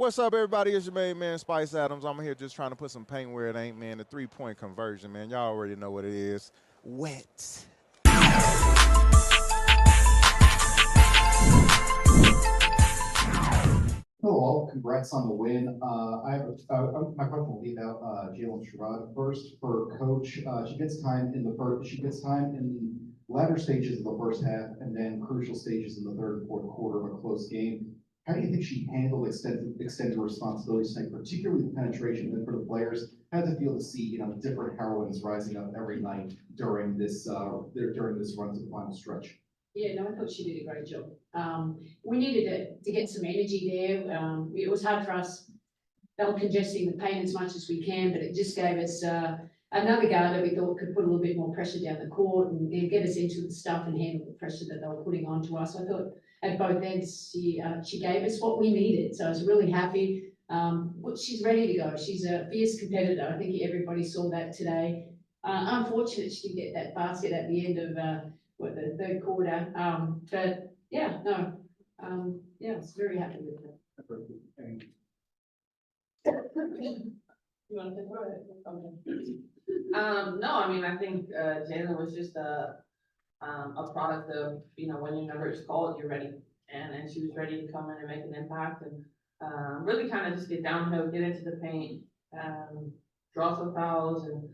What's up, everybody? It's your main man, Spice Adams. I'm here just trying to put some paint where it ain't, man. The three-point conversion, man. Y'all already know what it is. Wet. Hello all, congrats on the win. My question will be about Jalen Sherrod first. For coach, she gets time in the first. She gets time in latter stages of the first half, and then crucial stages in the third and fourth quarter of a close game. How do you think she handled extended responsibilities tonight, particularly the penetration? And for the players, how does it feel to see different heroines rising up every night during this run to the final stretch? Yeah, no, I thought she did a great job. We needed to get some energy there. It was hard for us, felt congesting the paint as much as we can, but it just gave us another guard that we thought could put a little bit more pressure down the court and get us into the stuff and handle the pressure that they were putting onto us. I thought at both ends she gave us what we needed, so I was really happy. She's ready to go. She's a fierce competitor. I think everybody saw that today. Unfortunate she didn't get that basket at the end of the third quarter. But yeah, no, yeah, I was very happy with that. You want to throw it? No, I mean, I think Jalen was just a product of, when your number is called, you're ready. And she was ready to come in and make an impact and really kind of just get downhill, get into the paint, draw some fouls and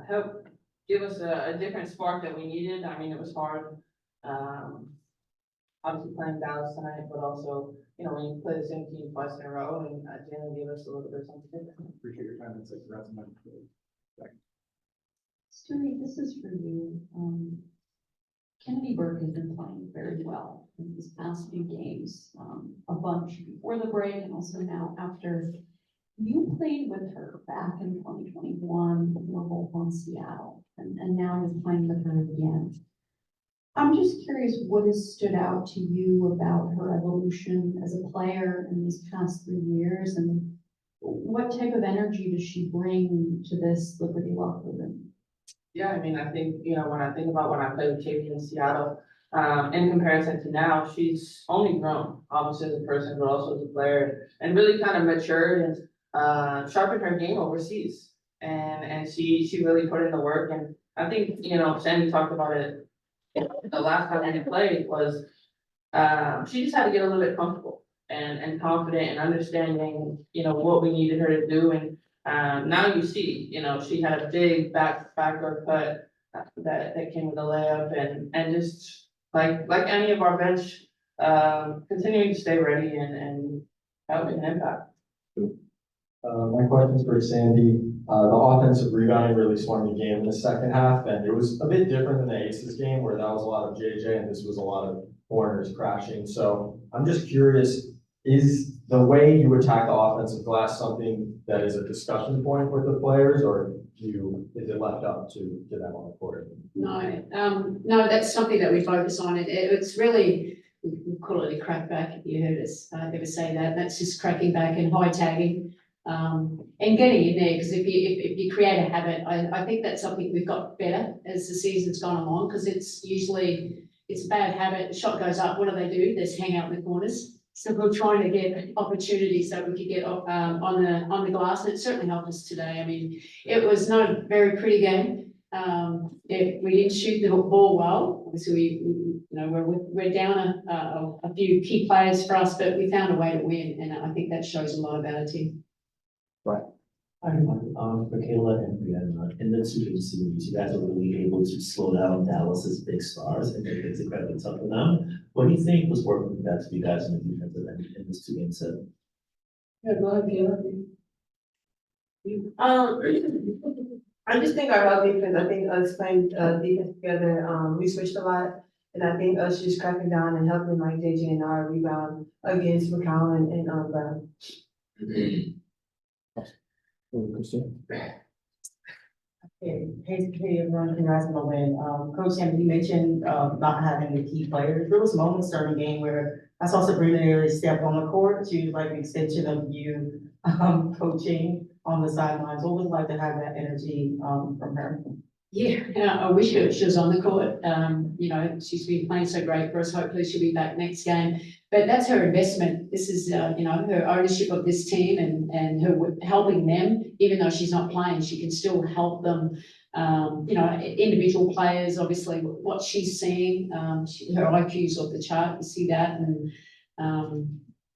help give us a different spark that we needed. I mean, it was hard, obviously playing Dallas tonight, but also, when you play the same team twice in a row, and Jalen gave us a little bit of something different. Appreciate your time. It's like congrats on that. Stewie, this is for you. Kennedy Burke has been playing very well in these past few games, a bunch before the break and also now after. You played with her back in 2021, you were both on Seattle, and now you're playing with her again. I'm just curious, what has stood out to you about her evolution as a player in these past 3 years, and what type of energy does she bring to this Liberty locker room? Yeah, I mean, I think, when I think about when I played with Katie in Seattle, in comparison to now, she's only grown, obviously as a person, but also as a player, and really kind of matured and sharpened her game overseas. And she really put in the work. And I think, Sandy talked about it the last time we played was, she just had to get a little bit comfortable and confident and understanding, what we needed her to do. And now you see, she had a big backdoor cut that came with a layup and just like any of our bench, continuing to stay ready and having an impact. My question's for Sandy. The offensive rebounding really swung the game in the second half, and it was a bit different than the Aces game where that was a lot of JJ and this was a lot of corners crashing. So I'm just curious, is the way you attack the offensive glass something that is a discussion point with the players, or is it left up to them on the court? No, that's something that we focus on. It's really, we call it a crackback, if you heard us ever say that. That's just cracking back and high tagging. And getting in there, because if you create a habit, I think that's something we've got better as the season's gone along, because it's a bad habit. The shot goes up, what do? They just hang out in the corners. So we're trying to get opportunities so we could get on the glass, and it certainly helped us today. I mean, it was not a very pretty game. We didn't shoot the ball well, so we're down a few key players for us, but we found a way to win, and I think that shows a lot about our team. Right. Hi, Michaela and Brianna, in the two series, you guys were really able to slow down Dallas's big stars and make things incredibly tough for them. What do you think was working best for you guys in the defensive end in this 2-game set? Yeah, go ahead, I just think our defense, I think us playing defense together, we switched a lot. And I think us just cracking down and helping like JJ and our rebound against McCollum and Brown. Hey, everyone, congrats on the win. Coach Sam, you mentioned not having the key players. There was moments during the game where I saw Sabrina nearly step on the court. She was like an extension of you coaching on the sidelines. What was it like to have that energy from her? Yeah, I wish she was on the court. You know, she's been playing so great for us. Hopefully she'll be back next game. But that's her investment. This is, you know, her ownership of this team and her helping them, even though she's not playing, she can still help them. You know, individual players, obviously, what she's seeing, her IQ's off the chart, you see that. And,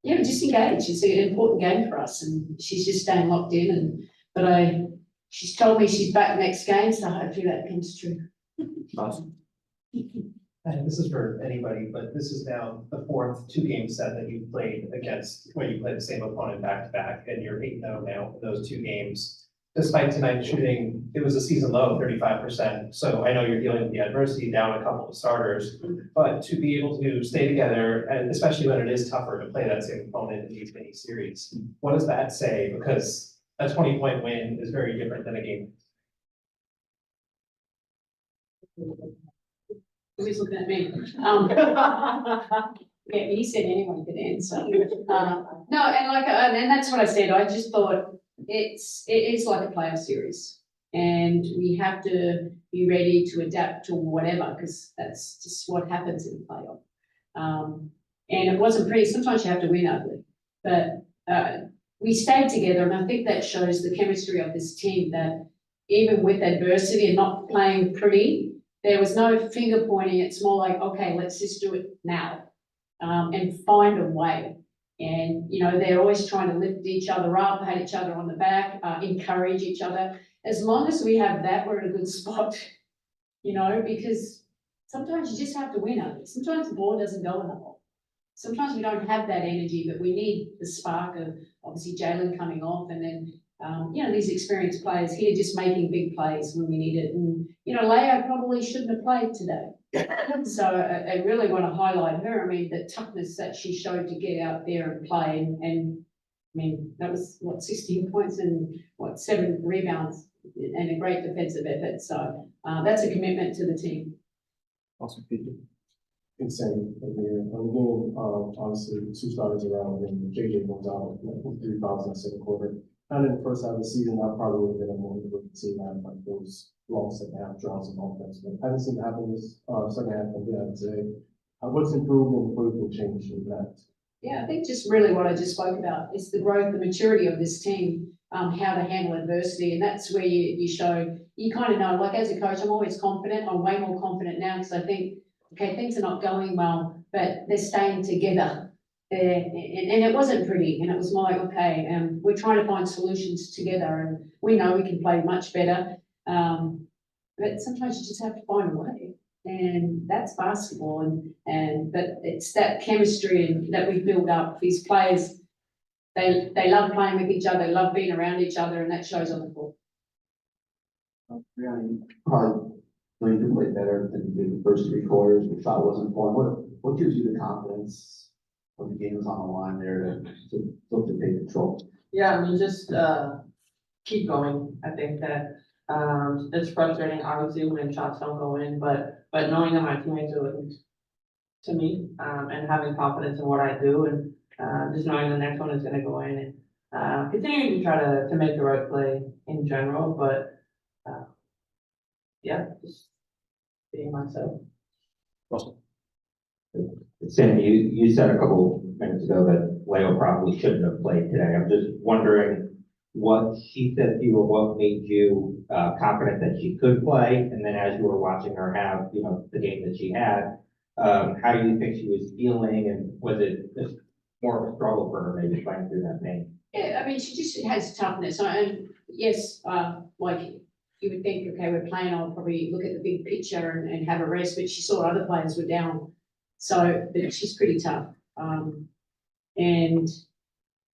yeah, just engage. It's an important game for us and she's just staying locked in. She's told me she's back next game, so hopefully that comes true. Awesome. And this is for anybody, but this is now the fourth two-game set that you've played against, where you played the same opponent back-to-back, and you're 8-0 now in those two games. Despite tonight shooting, it was a season low, 35%. So I know you're dealing with the adversity, down a couple of starters, but to be able to stay together, and especially when it is tougher to play that same opponent in these mini series, what does that say? Because a 20-point win is very different than a game. Who's looking at me? Yeah, he said anyone could answer. No, and that's what I said. I just thought it is like a playoff series. And we have to be ready to adapt to whatever, because that's just what happens in the playoff. And it wasn't pretty. Sometimes you have to win ugly. But we stayed together, and I think that shows the chemistry of this team, that even with adversity and not playing pretty, there was no finger pointing. It's more like, okay, let's just do it now, and find a way. And, you know, they're always trying to lift each other up, pat each other on the back, encourage each other. As long as we have that, we're in a good spot, you know, because sometimes you just have to win it. Sometimes the ball doesn't go in the hole. Sometimes we don't have that energy, but we need the spark of obviously Jalen coming off, and then, you know, these experienced players here just making big plays when we need it. And, you know, Leo probably shouldn't have played today. So I really want to highlight her. I mean, the toughness that she showed to get out there and play. And I mean, that was what, 16 points and what, 7 rebounds and a great defensive effort. So that's a commitment to the team. Awesome, Peter. It's same here. I'm going, obviously, 2 starters around, and JJ goes out with 3 fouls in the second quarter. And in the first half of the season, that probably would have been a more difficult team had like those long second half draws and offense. But I haven't seen it happen this second half of the today. What's improved and what can change in that? Yeah, I think just really what I just spoke about is the growth, the maturity of this team, how to handle adversity. And that's where you show, you kind of know, like as a coach, I'm always confident. I'm way more confident now because I think, okay, things are not going well, but they're staying together. And it wasn't pretty, and it was more like, okay, we're trying to find solutions together, and we know we can play much better. But sometimes you just have to find a way, and that's basketball. But it's that chemistry that we build up. These players, they love playing with each other, love being around each other, and that shows on the court. Brianna, you probably you can play better than you did the first 3 quarters. The shot wasn't fun. What gives you the confidence when the game is on the line there to take control? Yeah, I mean, just keep going. I think that it's frustrating, obviously, when shots don't go in, but knowing that my teammates are looking to me, and having confidence in what I do, and just knowing the next one is gonna go in, and continuing to try to make the right play in general, but yeah, just being myself. Russell. Sandy, you said a couple minutes ago that Leo probably shouldn't have played today. I'm just wondering what she said to you, or what made you confident that she could play, and then as you were watching her have, you know, the game that she had, how do you think she was feeling, and was it just more of a struggle for her maybe playing through that pain? Yeah, I mean, she just has toughness, and yes, like you would think, okay, we're playing, I'll probably look at the big picture and have a rest, but she saw other players were down, so but she's pretty tough. And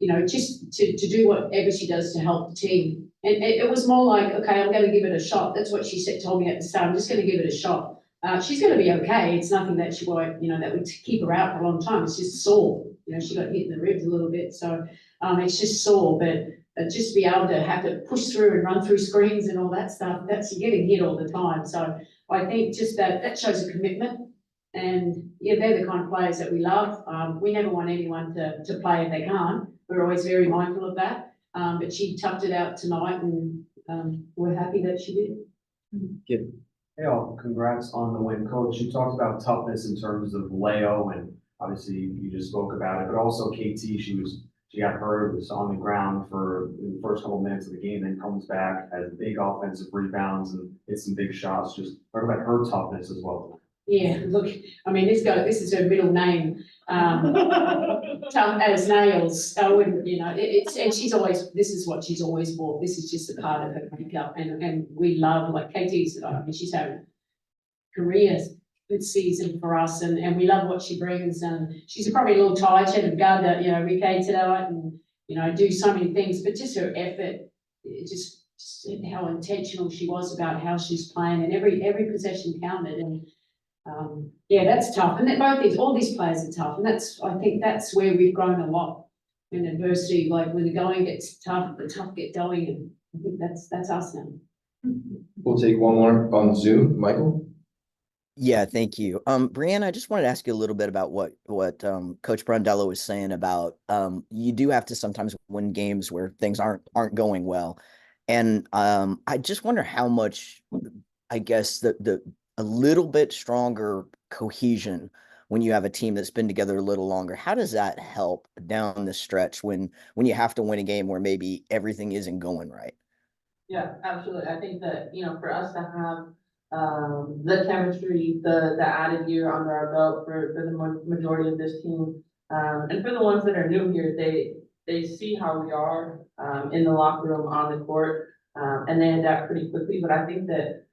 you know, just to do whatever she does to help the team. And it was more like, okay, I'm going to give it a shot. That's what she said, told me at the start. I'm just going to give it a shot. She's going to be okay. It's nothing that she won't, you know, that would keep her out for a long time. It's just sore. You know, she got hit in the ribs a little bit, so it's just sore. But just be able to have to push through and run through screens and all that stuff, that's, you're getting hit all the time. So I think just that shows a commitment. And yeah, they're the kind of players that we love. We never want anyone to play if they can't. We're always very mindful of that. But she toughed it out tonight, and we're happy that she did. Hey all, congrats on the win. Coach, you talked about toughness in terms of Leo, and obviously you just spoke about it, but also KT, she got hurt, was on the ground for the first couple minutes of the game, then comes back, has big offensive rebounds and hits some big shots. Just talk about her toughness as well. Yeah, look, I mean, this is her middle name, tough as nails. I wouldn't, and she's always, this is what she's always bought. This is just a part of her makeup, and we love, like Katie said, I mean, she's having a career good season for us, and we love what she brings, and she's probably a little tired. She had to guard that, Ricky tonight, and, do so many things, but just her effort, just how intentional she was about how she's playing, and every possession counted, and yeah, that's tough. And all these players are tough. And I think that's where we've grown a lot in adversity. Like when the going gets tough, the tough get going. And I think that's us now. We'll take one more on Zoom. Michael? Yeah, thank you. Brianna, I just wanted to ask you a little bit about what Coach Brundello was saying about you do have to sometimes win games where things aren't going well. And I just wonder how much, I guess, a little bit stronger cohesion when you have a team that's been together a little longer. How does that help down the stretch when you have to win a game where maybe everything isn't going right? Yeah, absolutely. I think that, for us to have the chemistry, the added year under our belt for the majority of this team, and for the ones that are new here, they see how we are in the locker room, on the court, and they adapt pretty quickly. But I think that,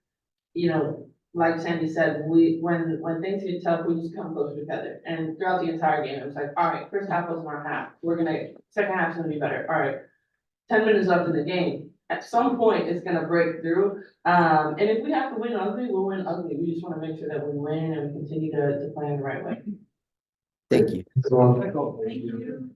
like Sandy said, when things get tough, we just come closer together. And throughout the entire game, it was like, all right, first half wasn't our half. Second half's gonna be better. All right, 10 minutes left in the game. At some point, it's gonna break through. And if we have to win ugly, we'll win ugly. We just wanna make sure that we win and we continue to play in the right way. Thank you. Thank you.